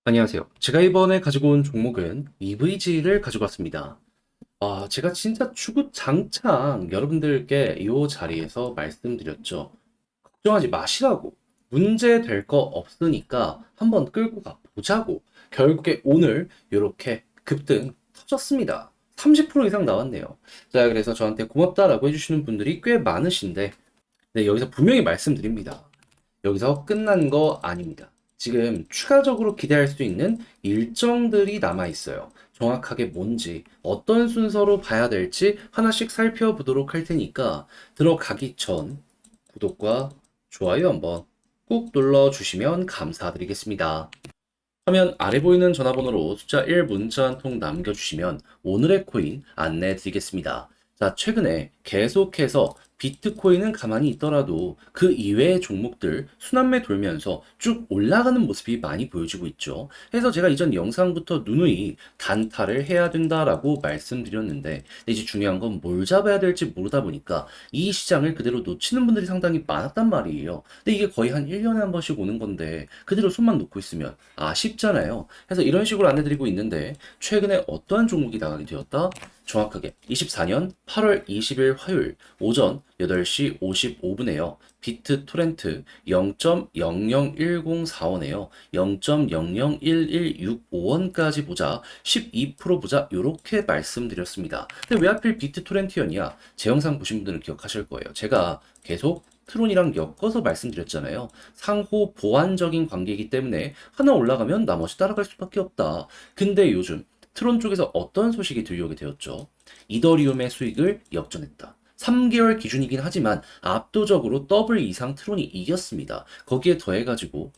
안녕하세요. 제가 이번에 가지고 온 종목은 EVG를 가지고 왔습니다. 제가 진짜 주구장창 여러분들께 이 자리에서 말씀드렸죠. 걱정하지 마시라고. 문제 될 거 없으니까 한번 끌고 가 보자고. 결국에 오늘 이렇게 급등 터졌습니다. 30% 이상 나왔네요. 자, 그래서 저한테 고맙다라고 해주시는 분들이 꽤 많으신데, 네, 여기서 분명히 말씀드립니다. 여기서 끝난 거 아닙니다. 지금 추가적으로 기대할 수 있는 일정들이 남아 있어요. 정확하게 뭔지, 어떤 순서로 봐야 될지 하나씩 살펴보도록 할 테니까 들어가기 전 구독과 좋아요 한번 꾹 눌러주시면 감사드리겠습니다. 화면 아래 보이는 전화번호로 숫자 1 문자 한 통 남겨주시면 오늘의 코인 안내 드리겠습니다. 자, 최근에 계속해서 비트코인은 가만히 있더라도 그 이외의 종목들 순환매 돌면서 쭉 올라가는 모습이 많이 보여지고 있죠. 그래서 제가 이전 영상부터 누누이 단타를 해야 된다라고 말씀드렸는데 이제 중요한 건 뭘 잡아야 될지 모르다 보니까 이 시장을 그대로 놓치는 분들이 상당히 많았단 말이에요. 근데 이게 거의 한 1년에 한 번씩 오는 건데 그대로 손만 놓고 있으면 아쉽잖아요. 그래서 이런 식으로 안내드리고 있는데 최근에 어떠한 종목이 나가게 되었다? 정확하게 24년 8월 20일 화요일 오전 8시 55분에요. 비트 토렌트 0.001045네요. 0.001165원까지 보자 12% 보자 요렇게 말씀드렸습니다. 근데 왜 하필 비트 토렌트였냐? 제 영상 보신 분들은 기억하실 거예요. 제가 계속 트론이랑 엮어서 말씀드렸잖아요. 상호 보완적인 관계이기 때문에 하나 올라가면 나머지 따라갈 수밖에 없다. 근데 요즘 트론 쪽에서 어떤 소식이 들려오게 되었죠? 이더리움의 수익을 역전했다. 3개월 기준이긴 하지만 압도적으로 더블 이상 트론이 이겼습니다. 거기에 더해가지고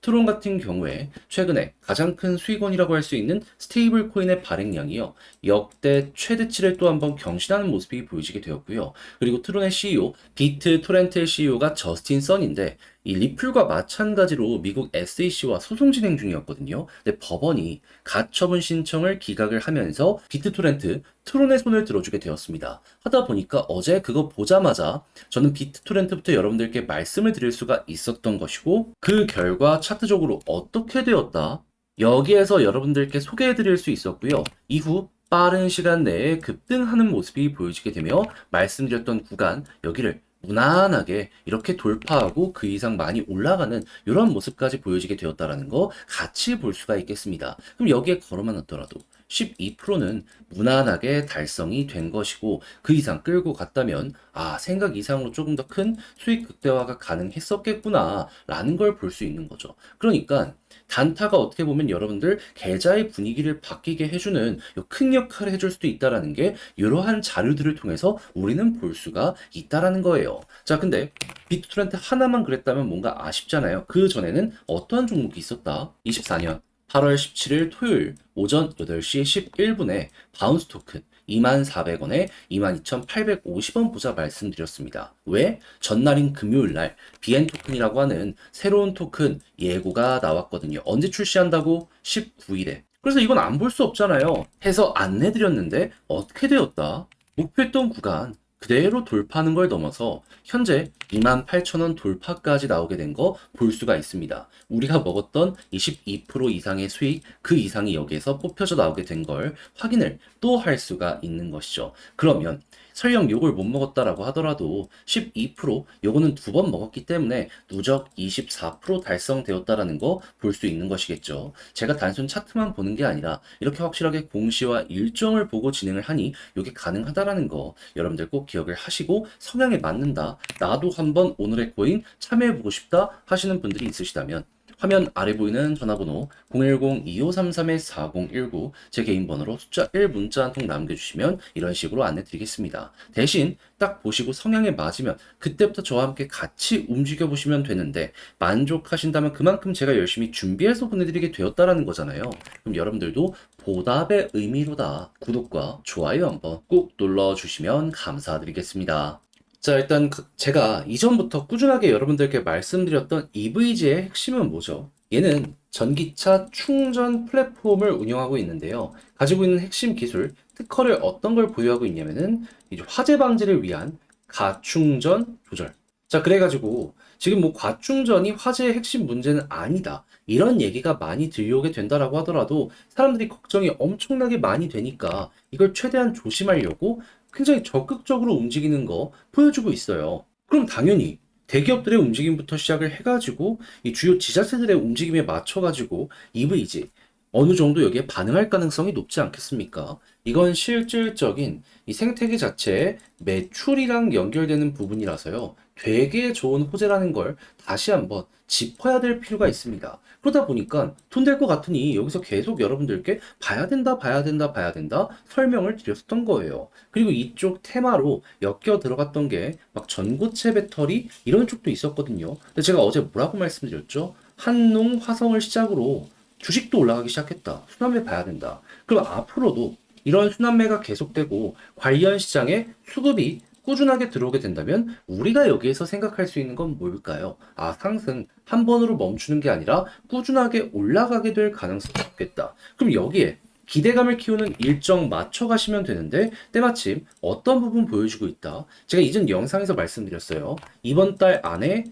트론 같은 경우에 최근에 가장 큰 수익원이라고 할 수 있는 스테이블 코인의 발행량이요. 역대 최대치를 또 한번 경신하는 모습이 보여지게 되었고요. 그리고 트론의 CEO, 비트 토렌트의 CEO가 저스틴 선인데 이 리플과 마찬가지로 미국 SEC와 소송 진행 중이었거든요. 근데 법원이 가처분 신청을 기각을 하면서 비트토렌트, 트론의 손을 들어주게 되었습니다. 하다 보니까 어제 그거 보자마자 저는 비트토렌트부터 여러분들께 말씀을 드릴 수가 있었던 것이고 그 결과 차트적으로 어떻게 되었다? 여기에서 여러분들께 소개해 드릴 수 있었고요. 이후 빠른 시간 내에 급등하는 모습이 보여지게 되며 말씀드렸던 구간 여기를 무난하게 이렇게 돌파하고 그 이상 많이 올라가는 이런 모습까지 보여지게 되었다라는 거 같이 볼 수가 있겠습니다. 그럼 여기에 걸어만 놨더라도 12%는 무난하게 달성이 된 것이고 그 이상 끌고 갔다면 생각 이상으로 조금 더 큰 수익 극대화가 가능했었겠구나 라는 걸 볼 수 있는 거죠. 그러니까 단타가 어떻게 보면 여러분들 계좌의 분위기를 바뀌게 해주는 큰 역할을 해줄 수도 있다라는 게 이러한 자료들을 통해서 우리는 볼 수가 있다라는 거예요. 자, 근데 비트토렌트 하나만 그랬다면 뭔가 아쉽잖아요. 그 전에는 어떠한 종목이 있었다? 24년 8월 17일 토요일 오전 8시 11분에 바운스 토큰 24,400원에 22,850원 보자 말씀드렸습니다. 왜? 전날인 금요일날 BN 토큰이라고 하는 새로운 토큰 예고가 나왔거든요. 언제 출시한다고? 19일에. 그래서 이건 안 볼 수 없잖아요. 해서 안내드렸는데 어떻게 되었다? 목표했던 구간 그대로 돌파하는 걸 넘어서 현재 28,000원 돌파까지 나오게 된 거 볼 수가 있습니다. 우리가 먹었던 22% 이상의 수익 그 이상이 여기에서 뽑혀져 나오게 된 걸 확인을 또 할 수가 있는 것이죠. 그러면 설령 요걸 못 먹었다라고 하더라도 12% 요거는 두 번 먹었기 때문에 누적 24% 달성되었다라는 거 볼 수 있는 것이겠죠. 제가 단순 차트만 보는 게 아니라 이렇게 확실하게 공시와 일정을 보고 진행을 하니 이게 가능하다라는 거 여러분들 꼭 기억을 하시고 성향에 맞는다. 나도 한번 오늘의 코인 참여해보고 싶다 하시는 분들이 있으시다면 화면 아래 보이는 전화번호 010-2533-4019 제 개인 번호로 숫자 1 문자 한 통 남겨주시면 이런 식으로 안내 드리겠습니다. 대신 딱 보시고 성향에 맞으면 그때부터 저와 함께 같이 움직여 보시면 되는데 만족하신다면 그만큼 제가 열심히 준비해서 보내드리게 되었다라는 거잖아요. 그럼 여러분들도 보답의 의미로다 구독과 좋아요 한번 꼭 눌러주시면 감사드리겠습니다. 자, 일단 제가 이전부터 꾸준하게 여러분들께 말씀드렸던 EVG의 핵심은 뭐죠? 얘는 전기차 충전 플랫폼을 운영하고 있는데요. 가지고 있는 핵심 기술, 특허를 어떤 걸 보유하고 있냐면은 이제 화재 방지를 위한 가충전 조절. 자, 그래가지고 지금 뭐 과충전이 화재의 핵심 문제는 아니다. 이런 얘기가 많이 들려오게 된다라고 하더라도 사람들이 걱정이 엄청나게 많이 되니까 이걸 최대한 조심하려고 굉장히 적극적으로 움직이는 거 보여주고 있어요. 그럼 당연히 대기업들의 움직임부터 시작을 해가지고 이 주요 지자체들의 움직임에 맞춰가지고 EVG 어느 정도 여기에 반응할 가능성이 높지 않겠습니까? 이건 실질적인 이 생태계 자체의 매출이랑 연결되는 부분이라서요. 되게 좋은 호재라는 걸 다시 한번 짚어야 될 필요가 있습니다. 그러다 보니까 돈 될 것 같으니 여기서 계속 여러분들께 봐야 된다, 봐야 된다, 봐야 된다 설명을 드렸었던 거예요. 그리고 이쪽 테마로 엮여 들어갔던 게 막 전고체 배터리 이런 쪽도 있었거든요. 근데 제가 어제 뭐라고 말씀드렸죠? 한농, 화성을 시작으로 주식도 올라가기 시작했다. 순환매 봐야 된다. 그럼 앞으로도 이런 순환매가 계속되고 관련 시장에 수급이 꾸준하게 들어오게 된다면 우리가 여기에서 생각할 수 있는 건 뭘까요? 아, 상승 한 번으로 멈추는 게 아니라 꾸준하게 올라가게 될 가능성이 있겠다. 그럼 여기에 기대감을 키우는 일정 맞춰 가시면 되는데 때마침 어떤 부분 보여주고 있다. 제가 이전 영상에서 말씀드렸어요. 이번 달 안에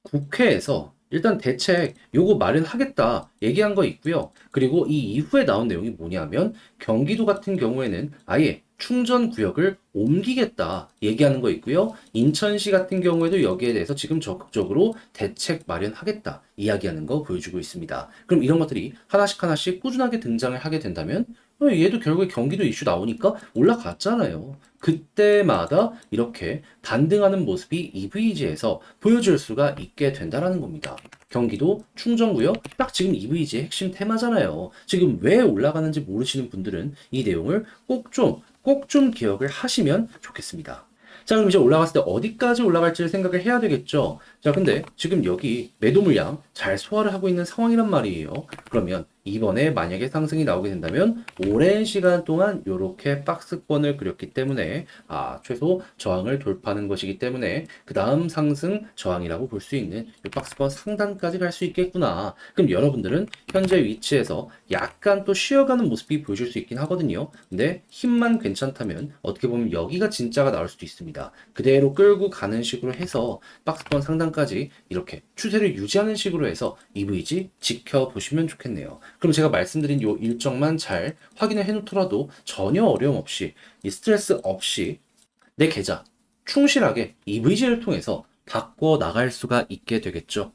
국회에서 일단 대책 요거 마련하겠다 얘기한 거 있고요. 그리고 이 이후에 나온 내용이 뭐냐면 경기도 같은 경우에는 아예 충전 구역을 옮기겠다 얘기하는 거 있고요. 인천시 같은 경우에도 여기에 대해서 지금 적극적으로 대책 마련하겠다 이야기하는 거 보여주고 있습니다. 그럼 이런 것들이 하나씩 하나씩 꾸준하게 등장을 하게 된다면 얘도 결국에 경기도 이슈 나오니까 올라갔잖아요. 그때마다 이렇게 반등하는 모습이 EVG에서 보여줄 수가 있게 된다라는 겁니다. 경기도 충정구역 딱 지금 EVG의 핵심 테마잖아요. 지금 왜 올라가는지 모르시는 분들은 이 내용을 꼭 좀 기억을 하시면 좋겠습니다. 자, 그럼 이제 올라갔을 때 어디까지 올라갈지를 생각을 해야 되겠죠. 자, 근데 지금 여기 매도 물량 잘 소화를 하고 있는 상황이란 말이에요. 그러면 이번에 만약에 상승이 나오게 된다면 오랜 시간 동안 이렇게 박스권을 그렸기 때문에 최소 저항을 돌파하는 것이기 때문에 그 다음 상승 저항이라고 볼 수 있는 이 박스권 상단까지 갈 수 있겠구나. 그럼 여러분들은 현재 위치에서 약간 또 쉬어가는 모습이 보여줄 수 있긴 하거든요. 근데 힘만 괜찮다면 어떻게 보면 여기가 진짜가 나올 수도 있습니다. 그대로 끌고 가는 식으로 해서 박스권 상단까지 이렇게 추세를 유지하는 식으로 해서 EVG 지켜보시면 좋겠네요. 그럼 제가 말씀드린 요 일정만 잘 확인을 해놓더라도 전혀 어려움 없이 이 스트레스 없이 내 계좌 충실하게 EVG를 통해서 바꿔 나갈 수가 있게 되겠죠.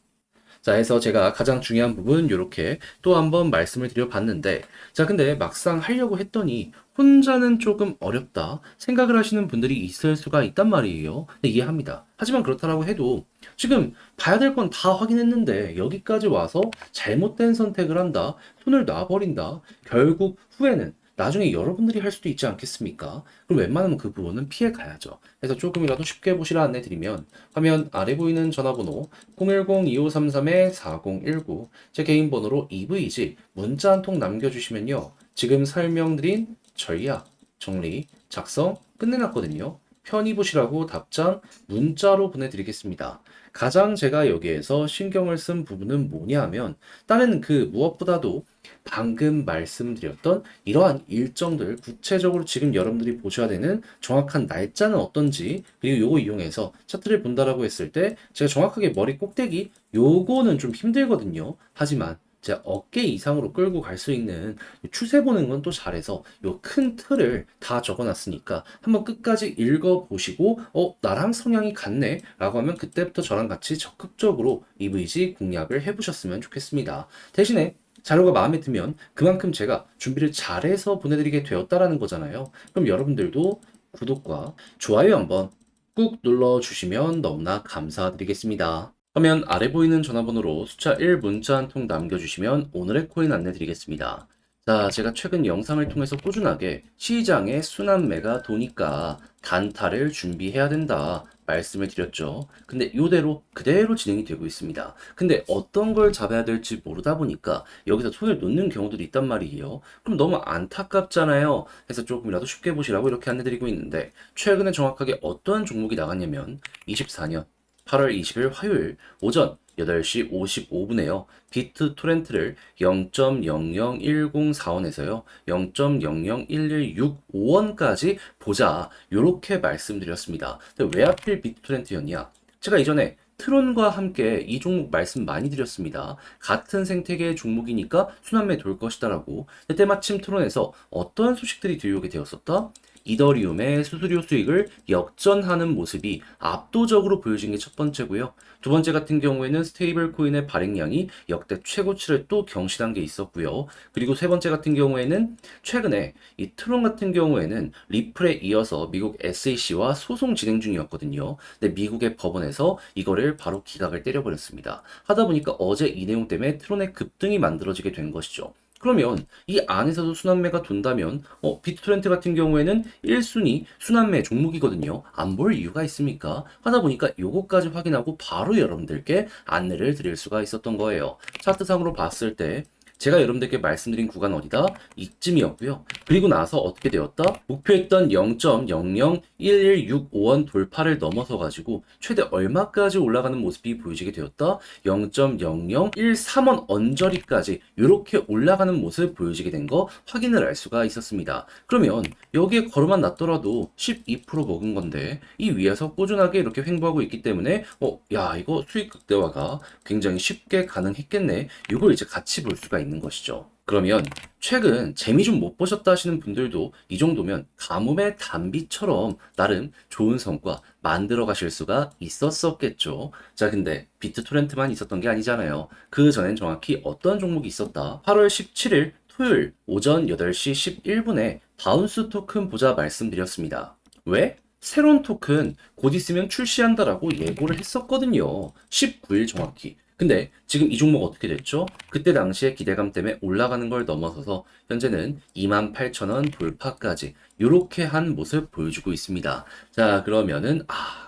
자, 해서 제가 가장 중요한 부분 이렇게 또 한번 말씀을 드려봤는데 자, 근데 막상 하려고 했더니 혼자는 조금 어렵다 생각을 하시는 분들이 있을 수가 있단 말이에요. 네, 이해합니다. 하지만 그렇다라고 해도 지금 봐야 될 건 다 확인했는데 여기까지 와서 잘못된 선택을 한다, 손을 놔버린다. 결국 후회는 나중에 여러분들이 할 수도 있지 않겠습니까? 그럼 웬만하면 그 부분은 피해 가야죠. 그래서 조금이라도 쉽게 보시라 안내 드리면 화면 아래 보이는 전화번호 010-2533-4019 제 개인 번호로 EVG 문자 한 통 남겨주시면요. 지금 설명드린 전략, 정리, 작성 끝내놨거든요. 편히 보시라고 답장 문자로 보내드리겠습니다. 가장 제가 여기에서 신경을 쓴 부분은 뭐냐 하면 다른 그 무엇보다도 방금 말씀드렸던 이러한 일정들 구체적으로 지금 여러분들이 보셔야 되는 정확한 날짜는 어떤지 그리고 요거 이용해서 차트를 본다라고 했을 때 제가 정확하게 머리 꼭대기 요거는 좀 힘들거든요. 하지만 제 어깨 이상으로 끌고 갈 수 있는 추세 보는 건 또 잘해서 요 큰 틀을 다 적어놨으니까 한번 끝까지 읽어보시고 나랑 성향이 같네 라고 하면 그때부터 저랑 같이 적극적으로 EVG 공략을 해보셨으면 좋겠습니다. 대신에 자료가 마음에 들면 그만큼 제가 준비를 잘해서 보내드리게 되었다라는 거잖아요. 그럼 여러분들도 구독과 좋아요 한번 꾹 눌러주시면 너무나 감사드리겠습니다. 화면 아래 보이는 전화번호로 숫자 1 문자 한 통 남겨주시면 오늘의 코인 안내 드리겠습니다. 자, 제가 최근 영상을 통해서 꾸준하게 시장에 순환매가 도니까 단타를 준비해야 된다 말씀을 드렸죠. 근데 이대로 그대로 진행이 되고 있습니다. 근데 어떤 걸 잡아야 될지 모르다 보니까 여기서 손을 놓는 경우들이 있단 말이에요. 그럼 너무 안타깝잖아요. 그래서 조금이라도 쉽게 보시라고 이렇게 안내드리고 있는데 최근에 정확하게 어떤 종목이 나갔냐면 24년 8월 20일 화요일 오전 8시 55분에요. 비트 토렌트를 0.001045원에서요. 0.001165원까지 보자. 요렇게 말씀드렸습니다. 근데 왜 하필 비트 토렌트였냐? 제가 이전에 트론과 함께 이 종목 말씀 많이 드렸습니다. 같은 생태계의 종목이니까 순환매 돌 것이다라고. 때마침 트론에서 어떠한 소식들이 들려오게 되었었다? 이더리움의 수수료 수익을 역전하는 모습이 압도적으로 보여진 게 첫 번째고요. 두 번째 같은 경우에는 스테이블 코인의 발행량이 역대 최고치를 또 경신한 게 있었고요. 그리고 세 번째 같은 경우에는 최근에 이 트론 같은 경우에는 리플에 이어서 미국 SEC와 소송 진행 중이었거든요. 근데 미국의 법원에서 이거를 바로 기각을 때려버렸습니다. 하다 보니까 어제 이 내용 때문에 트론의 급등이 만들어지게 된 것이죠. 그러면 이 안에서도 순환매가 돈다면 비트토렌트 같은 경우에는 1순위 순환매 종목이거든요. 안 볼 이유가 있습니까? 하다 보니까 요거까지 확인하고 바로 여러분들께 안내를 드릴 수가 있었던 거예요. 차트상으로 봤을 때 제가 여러분들께 말씀드린 구간 어디다? 이쯤이었고요. 그리고 나서 어떻게 되었다? 목표했던 0.001165원 돌파를 넘어서 가지고 최대 얼마까지 올라가는 모습이 보여지게 되었다? 0.0013원 언저리까지 이렇게 올라가는 모습 보여지게 된 거 확인을 할 수가 있었습니다. 그러면 여기에 걸어만 놨더라도 12% 먹은 건데 이 위에서 꾸준하게 이렇게 횡보하고 있기 때문에 야 이거 수익 극대화가 굉장히 쉽게 가능했겠네. 이걸 이제 같이 볼 수가 있는 것이죠. 그러면 최근 재미 좀 못 보셨다 하시는 분들도 이 정도면 가뭄의 단비처럼 나름 좋은 성과 만들어 가실 수가 있었었겠죠. 자, 근데 비트토렌트만 있었던 게 아니잖아요. 그 전엔 정확히 어떤 종목이 있었다. 8월 17일 토요일 오전 8시 11분에 바운스 토큰 보자 말씀드렸습니다. 왜? 새로운 토큰 곧 있으면 출시한다라고 예고를 했었거든요. 19일 정확히. 근데 지금 이 종목 어떻게 됐죠? 그때 당시에 기대감 때문에 올라가는 걸 넘어서서 현재는 28,000원 돌파까지 이렇게 한 모습 보여주고 있습니다. 자, 그러면은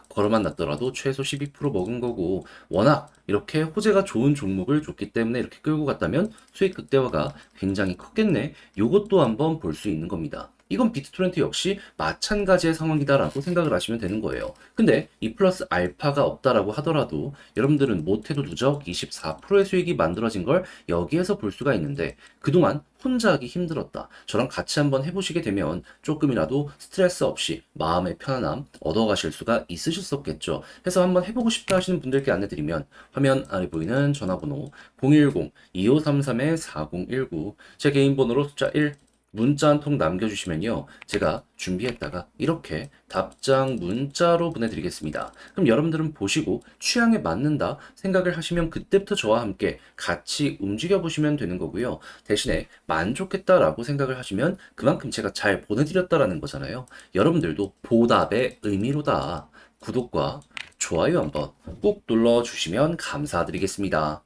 걸어만 놨더라도 최소 12% 먹은 거고 워낙 이렇게 호재가 좋은 종목을 줬기 때문에 이렇게 끌고 갔다면 수익 극대화가 굉장히 컸겠네. 요것도 한번 볼 수 있는 겁니다. 이건 비트토렌트 역시 마찬가지의 상황이다라고 생각을 하시면 되는 거예요. 근데 이 플러스 알파가 없다라고 하더라도 여러분들은 못해도 누적 24%의 수익이 만들어진 걸 여기에서 볼 수가 있는데 그동안 혼자 하기 힘들었다. 저랑 같이 한번 해보시게 되면 조금이라도 스트레스 없이 마음의 편안함 얻어가실 수가 있으셨었겠죠. 해서 한번 해보고 싶다 하시는 분들께 안내드리면 화면 아래 보이는 전화번호 010-2533-4019 제 개인 번호로 숫자 1 문자 한 통 남겨주시면요. 제가 준비했다가 이렇게 답장 문자로 보내드리겠습니다. 그럼 여러분들은 보시고 취향에 맞는다 생각을 하시면 그때부터 저와 함께 같이 움직여 보시면 되는 거고요. 대신에 만족했다라고 생각을 하시면 그만큼 제가 잘 보내드렸다라는 거잖아요. 여러분들도 보답의 의미로다. 구독과 좋아요 한번 꼭 눌러주시면 감사드리겠습니다.